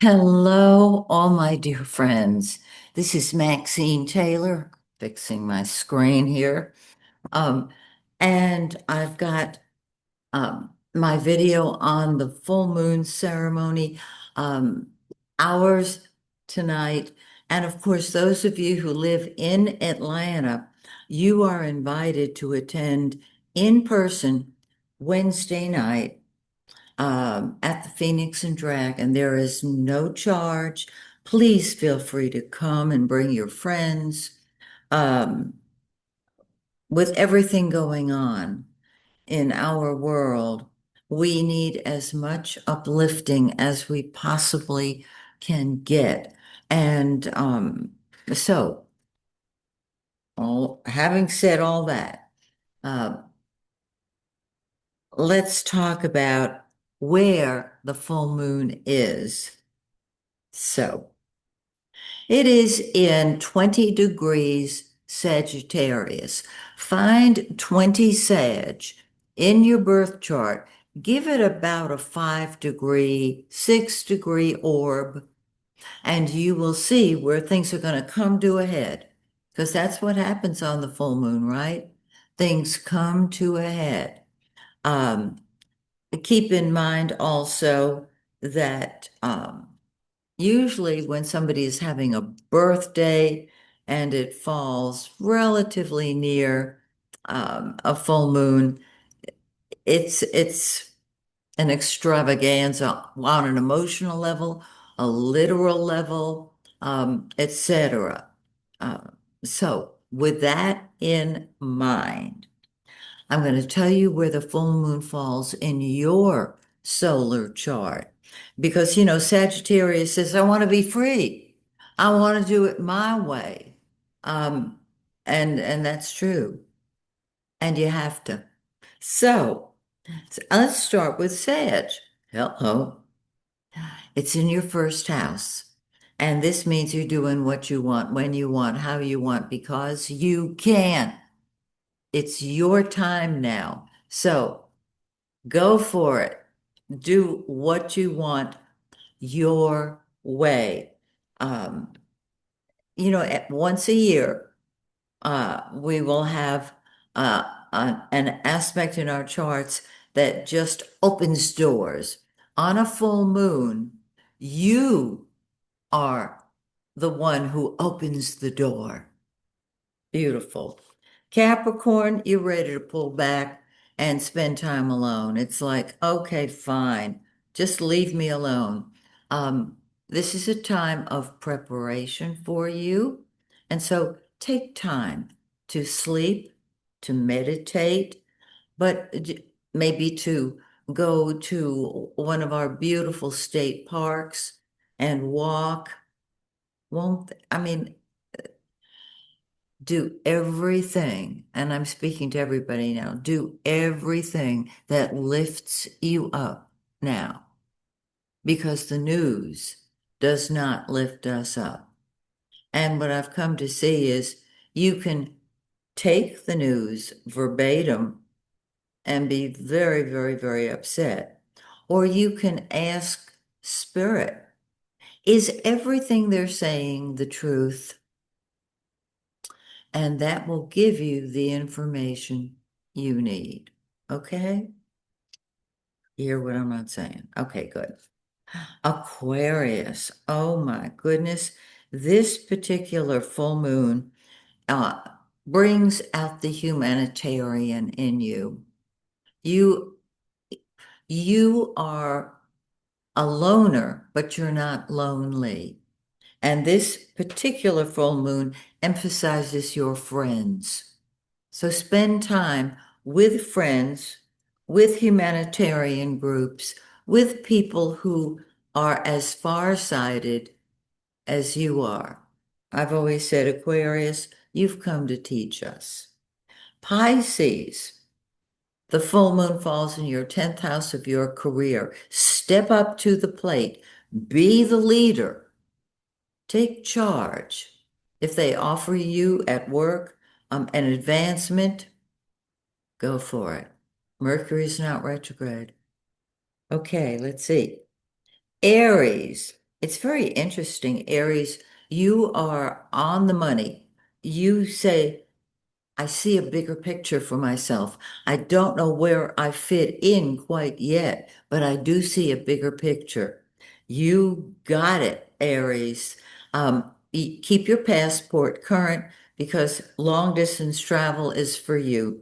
Hello, all my dear friends. This is Maxine Taylor, fixing my screen here. Um, and I've got my video on the full moon ceremony, um, ours tonight. And of course, those of you who live in Atlanta, you are invited to attend in person Wednesday night at the Phoenix and Dragon. There is no charge. Please feel free to come and bring your friends. Um, with everything going on in our world, we need as much uplifting as we possibly can get. And so, having said all that, uh, let's talk about where the full moon is. So, it is in 20 degrees Sagittarius. Find 20 Sag in your birth chart. Give it about a 5 degree, 6 degree orb, and you will see where things are going to come to a head. Because that's what happens on the full moon, right? Things come to a head. Um, Keep in mind also that usually, when somebody is having a birthday and it falls relatively near a full moon, it's an extravaganza on an emotional level, a literal level, etc. Uh, so, with that in mind, I'm going to tell you where the full moon falls in your solar chart. Because, Sagittarius says, I want to be free. I want to do it my way. Um, and that's true. And you have to. So let's start with Sag. Hello. It's in your first house. And this means you're doing what you want, when you want, how you want, because you can. It's your time now. So go for it. Do what you want your way. Um, Once a year, we will have an aspect in our charts that just opens doors. On a full moon, you are the one who opens the door. Beautiful. Capricorn, you're ready to pull back and spend time alone. It's like, okay, fine, just leave me alone. This is a time of preparation for you. And so take time to sleep, to meditate, but maybe to go to one of our beautiful state parks and walk. I mean, do everything, and I'm speaking to everybody now, do everything that lifts you up now, because the news does not lift us up. And what I've come to see is you can take the news verbatim and be very, very, very upset. Or you can ask Spirit, is everything they're saying the truth? And that will give you the information you need. Okay? You hear what I'm not saying? Okay, good. Aquarius. Oh my goodness. This particular full moon uh, brings out the humanitarian in you. You you are a loner, but you're not lonely. And this particular full moon emphasizes your friends. So spend time with friends, with humanitarian groups, with people who are as far-sighted as you are. I've always said, Aquarius, you've come to teach us. Pisces, the full moon falls in your 10th house of your career. Step up to the plate. Be the leader. Take charge. If they offer you at work an advancement, go for it. Mercury's not retrograde. Okay, let's see. Aries. It's very interesting, Aries. You are on the money. You say, I see a bigger picture for myself. I don't know where I fit in quite yet, but I do see a bigger picture. You got it, Aries. Keep your passport current because long distance travel is for you.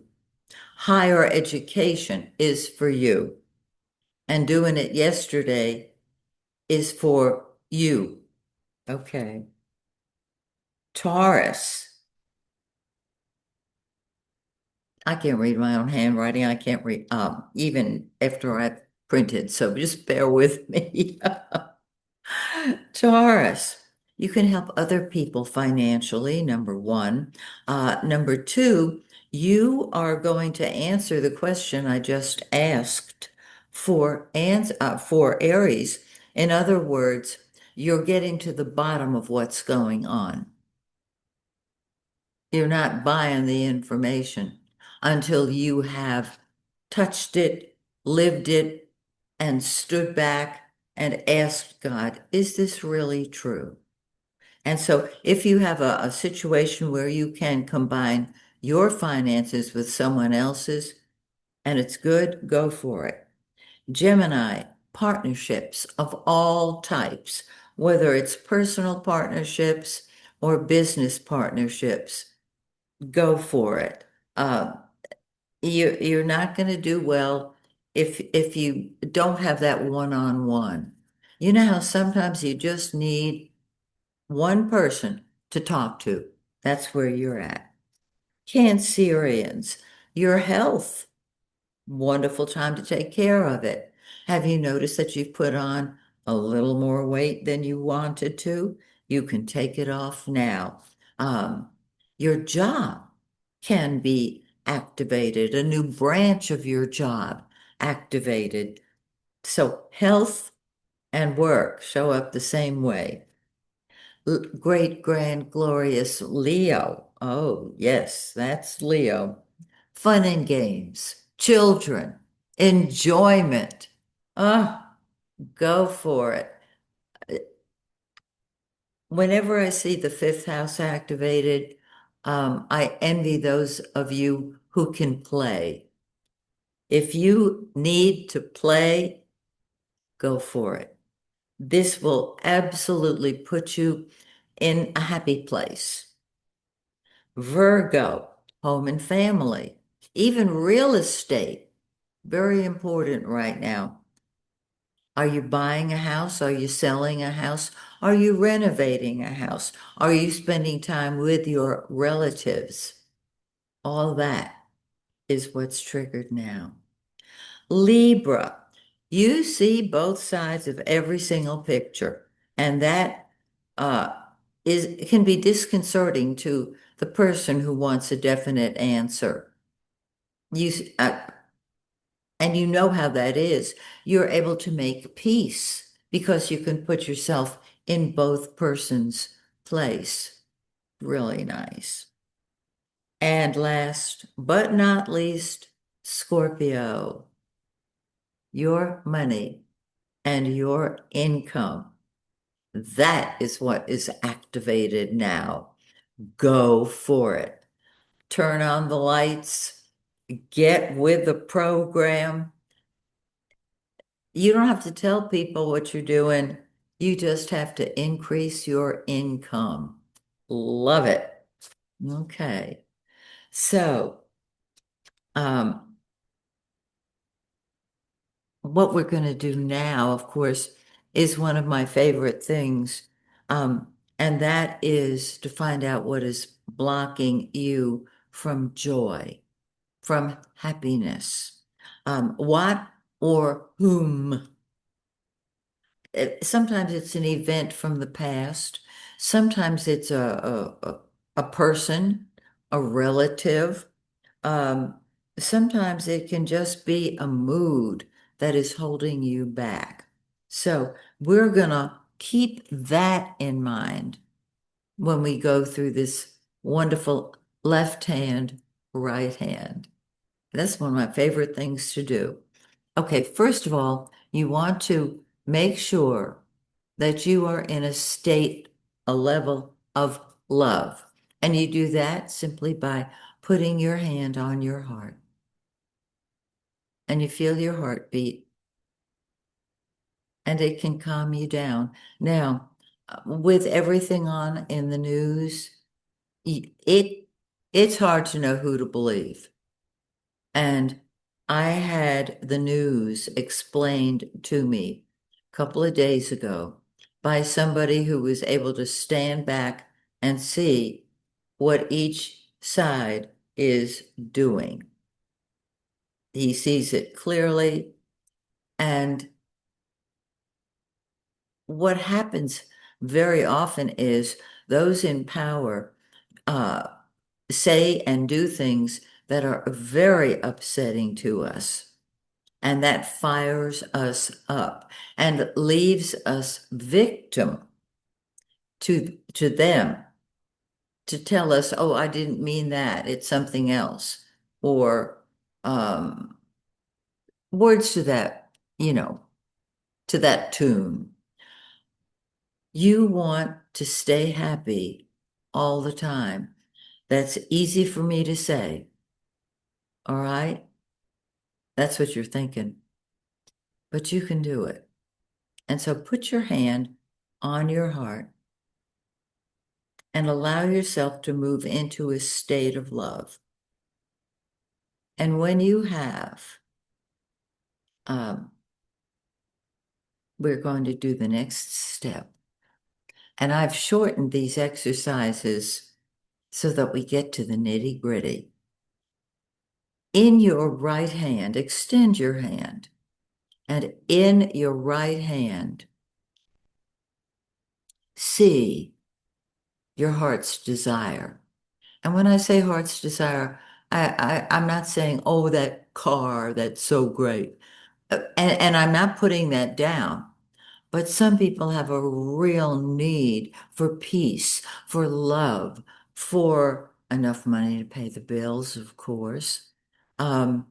Higher education is for you. And doing it yesterday is for you. Okay. Taurus. I can't read my own handwriting. I can't read even after I've printed. So just bear with me. Taurus, you can help other people financially, number one. Number two, you are going to answer the question I just asked for Aries. In other words, you're getting to the bottom of what's going on. You're not buying the information until you have touched it, lived it, and stood back and asked God, is this really true? And so if you have a situation where you can combine your finances with someone else's and it's good, go for it. Gemini, partnerships of all types, whether it's personal partnerships or business partnerships, go for it. Uh, you're not going to do well if you don't have that one-on-one. You know how sometimes you just need one person to talk to. That's where you're at. Cancerians, your health. Wonderful time to take care of it. Have you noticed that you've put on a little more weight than you wanted to? You can take it off now. Um, your job can be activated, a new branch of your job activated. So health and work show up the same way. Great, grand, glorious Leo. Oh, yes, that's Leo. Fun and games, children, enjoyment. Ah, go for it. Whenever I see the fifth house activated, I envy those of you who can play. If you need to play, go for it. This will absolutely put you in a happy place. Virgo, home and family, even real estate, very important right now. Are you buying a house? Are you selling a house? Are you renovating a house? Are you spending time with your relatives? All that is what's triggered now. Libra, you see both sides of every single picture, and that uh, can be disconcerting to the person who wants a definite answer. You and you know how that is. You're able to make peace because you can put yourself in both persons' place. Really nice. And last but not least, Scorpio, your money and your income. That is what is activated now. Go for it. Turn on the lights, get with the program. You don't have to tell people what you're doing. You just have to increase your income. Love it. Okay. So, um, what we're going to do now, of course, is one of my favorite things. And that is to find out what is blocking you from joy, from happiness. What or whom sometimes it's an event from the past. Sometimes it's a person, a relative. Um, Sometimes it can just be a mood that is holding you back. So we're gonna keep that in mind when we go through this wonderful left hand, right hand. That's one of my favorite things to do. Okay, first of all, you want to make sure that you are in a state, a level of love. And you do that simply by putting your hand on your heart. And you feel your heartbeat, and it can calm you down. Now, with everything on in the news, it it's hard to know who to believe. And I had the news explained to me a couple of days ago by somebody who was able to stand back and see what each side is doing. He sees it clearly. And what happens very often is those in power uh, say and do things that are very upsetting to us. And that fires us up and leaves us victim to them to tell us, oh, I didn't mean that. It's something else. Or um, words to that, to that tune. You want to stay happy all the time. That's easy for me to say. All right? That's what you're thinking. But you can do it. And so put your hand on your heart and allow yourself to move into a state of love. And when you have, um, we're going to do the next step. And I've shortened these exercises so that we get to the nitty gritty. In your right hand, extend your hand, and in your right hand, see your heart's desire. And when I say heart's desire, I'm not saying, oh, that car, that's so great. And I'm not putting that down. But some people have a real need for peace, for love, for enough money to pay the bills, of course. Um,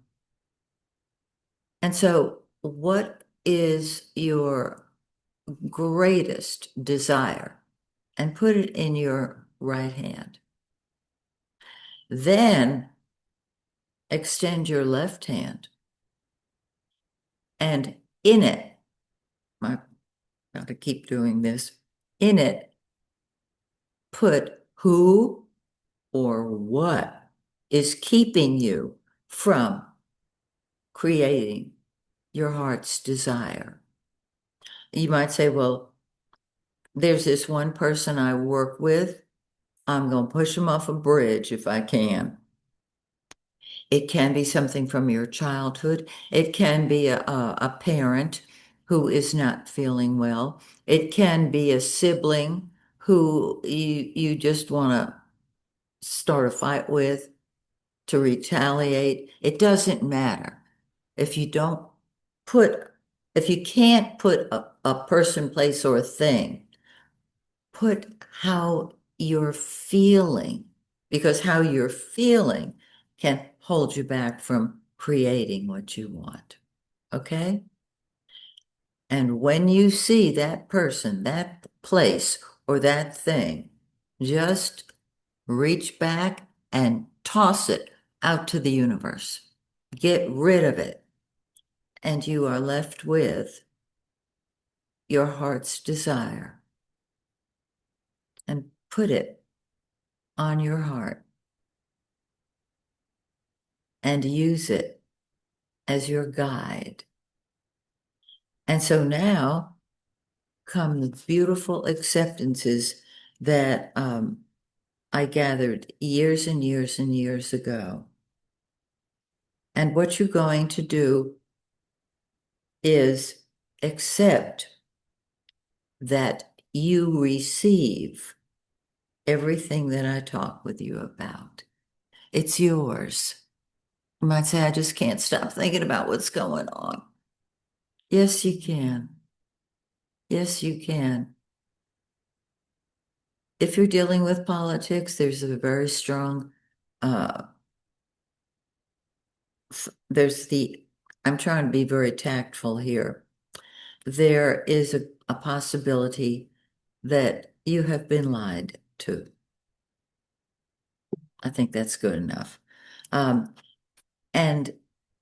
and so, what is your greatest desire? And put it in your right hand. Then extend your left hand, and in it, I got to keep doing this, in it, put who or what is keeping you from creating your heart's desire. You might say, well, there's this one person I work with. I'm going to push them off a bridge if I can. It can be something from your childhood. It can be a parent who is not feeling well. It can be a sibling who you just want to start a fight with, to retaliate. It doesn't matter. If you don't put, if you can't put a person, place, or a thing, put how you're feeling, because how you're feeling can hold you back from creating what you want. Okay? And when you see that person, that place, or that thing, just reach back and toss it out to the universe. Get rid of it. And you are left with your heart's desire, and put it on your heart and use it as your guide. And so now come the beautiful acceptances that I gathered years and years and years ago. And what you're going to do is accept that you receive everything that I talk with you about. It's yours. You might say, I just can't stop thinking about what's going on. Yes, you can. Yes, you can. If you're dealing with politics, there's a very strong, uh, there's the, I'm trying to be very tactful here. there is a possibility that you have been lied to. I think that's good enough. Um, and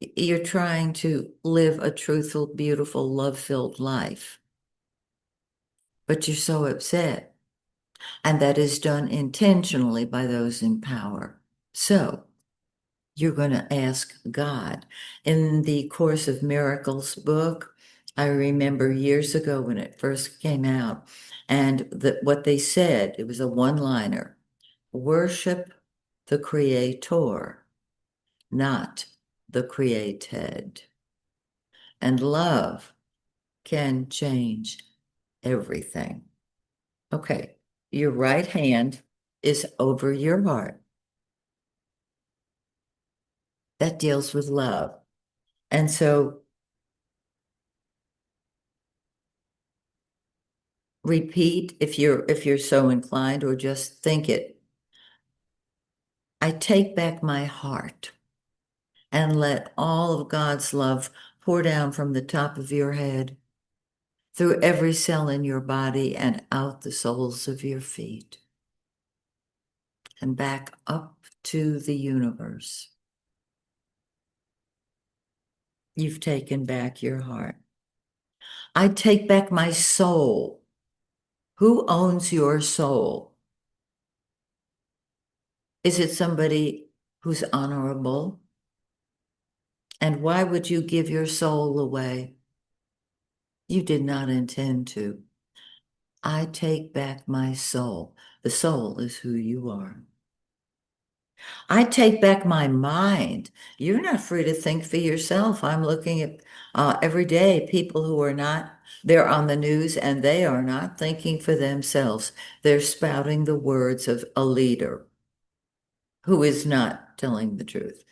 you're trying to live a truthful, beautiful, love-filled life, but you're so upset. And that is done intentionally by those in power. So you're going to ask God. In the Course of Miracles book, I remember years ago when it first came out, and what they said, it was a one-liner, worship the Creator, not the created. And love can change everything. Okay, your right hand is over your heart. That deals with love. And so repeat if you're so inclined, or just think it. I take back my heart and let all of God's love pour down from the top of your head through every cell in your body and out the soles of your feet and back up to the universe. You've taken back your heart. I take back my soul. Who owns your soul? Is it somebody who's honorable? And why would you give your soul away? You did not intend to. I take back my soul. The soul is who you are. I take back my mind. You're not free to think for yourself. I'm looking at every day people who are not, they're on the news and they are not thinking for themselves. They're spouting the words of a leader who is not telling the truth.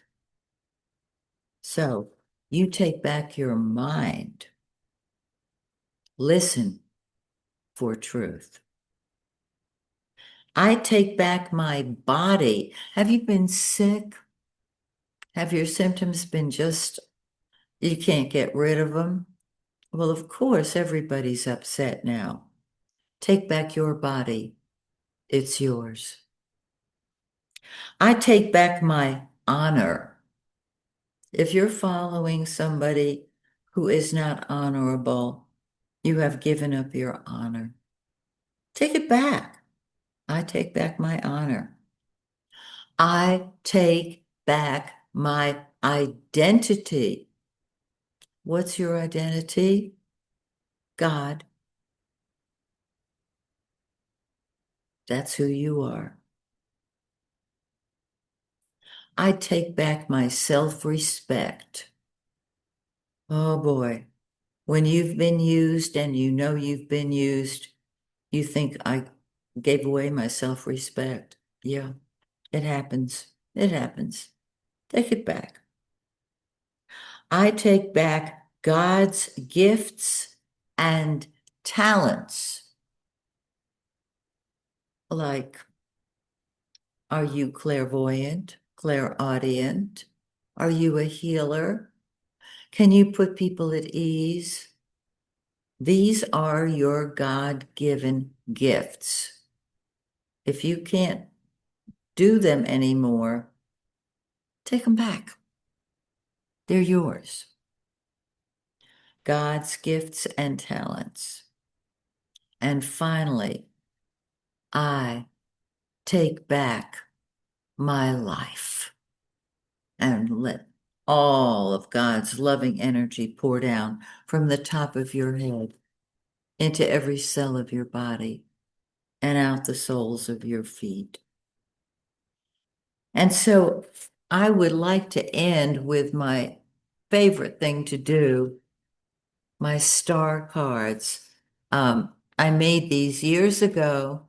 So you take back your mind. Listen for truth. I take back my body. Have you been sick? Have your symptoms been just, you can't get rid of them? Well, of course, everybody's upset now. Take back your body. It's yours. I take back my honor. If you're following somebody who is not honorable, you have given up your honor. Take it back. I take back my honor. I take back my identity. What's your identity? God. That's who you are. I take back my self-respect. Oh boy. When you've been used and you know you've been used, you think I gave away my self-respect. Yeah, it happens. It happens. Take it back. I take back God's gifts and talents. Like, are you clairvoyant, clairaudient? Are you a healer? Can you put people at ease? These are your God-given gifts. If you can't do them anymore, take them back. They're yours. God's gifts and talents. And finally, I take back my life and let all of God's loving energy pour down from the top of your head into every cell of your body and out the soles of your feet. And so I would like to end with my favorite thing to do, my star cards. I made these years ago.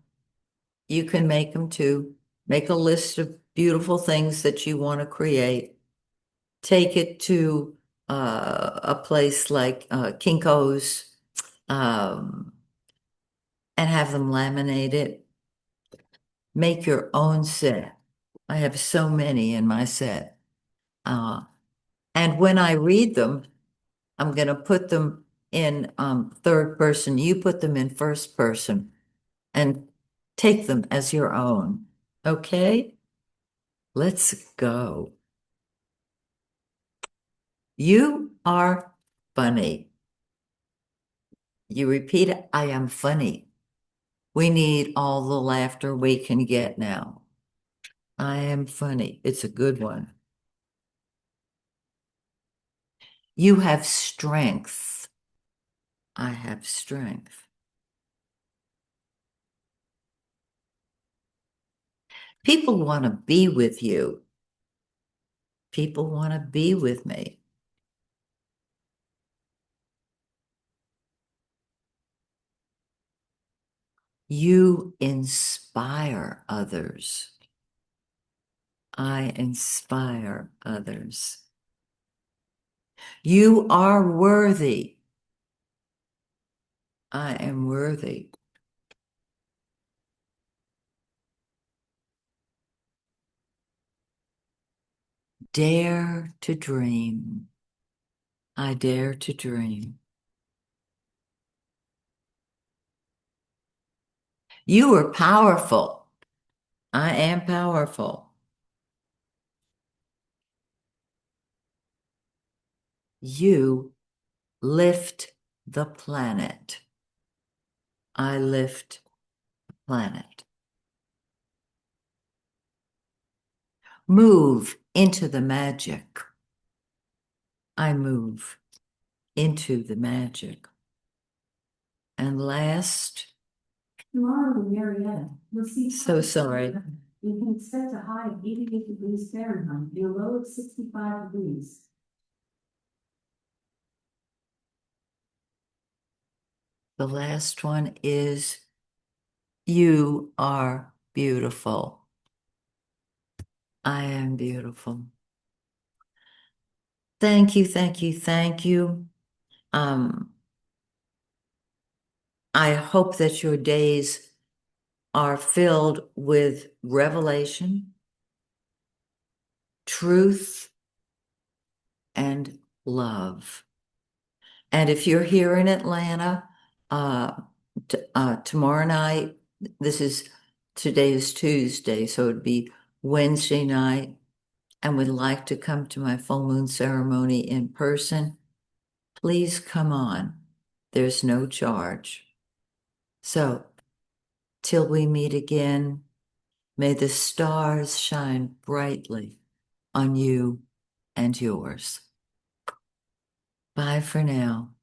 You can make them too. Make a list of beautiful things that you want to create. Take it to a place like Kinko's, um, and have them laminate it. Make your own set. I have so many in my set. And when I read them, I'm going to put them in third person, you put them in first person and take them as your own. Okay? Let's go. You are funny. You repeat it, I am funny. We need all the laughter we can get now. I am funny. It's a good one. You have strength. I have strength. People want to be with you. People want to be with me. You inspire others. I inspire others. You are worthy. I am worthy. Dare to dream. I dare to dream. You are powerful. I am powerful. You lift the planet. I lift the planet. Move into the magic. I move into the magic. And last, Tomorrow in Marietta, you'll see. so sorry. You can expect a high of 88 degrees Fahrenheit and a low of 65 degrees. The last one is you are beautiful. I am beautiful. Thank you, thank you, thank you. Um, I hope that your days are filled with revelation, truth, and love. And if you're here in Atlanta, tomorrow night, today is Tuesday, so it'd be Wednesday night, and would like to come to my full moon ceremony in person, please come on. There's no charge. So, till we meet again, may the stars shine brightly on you and yours. Bye for now.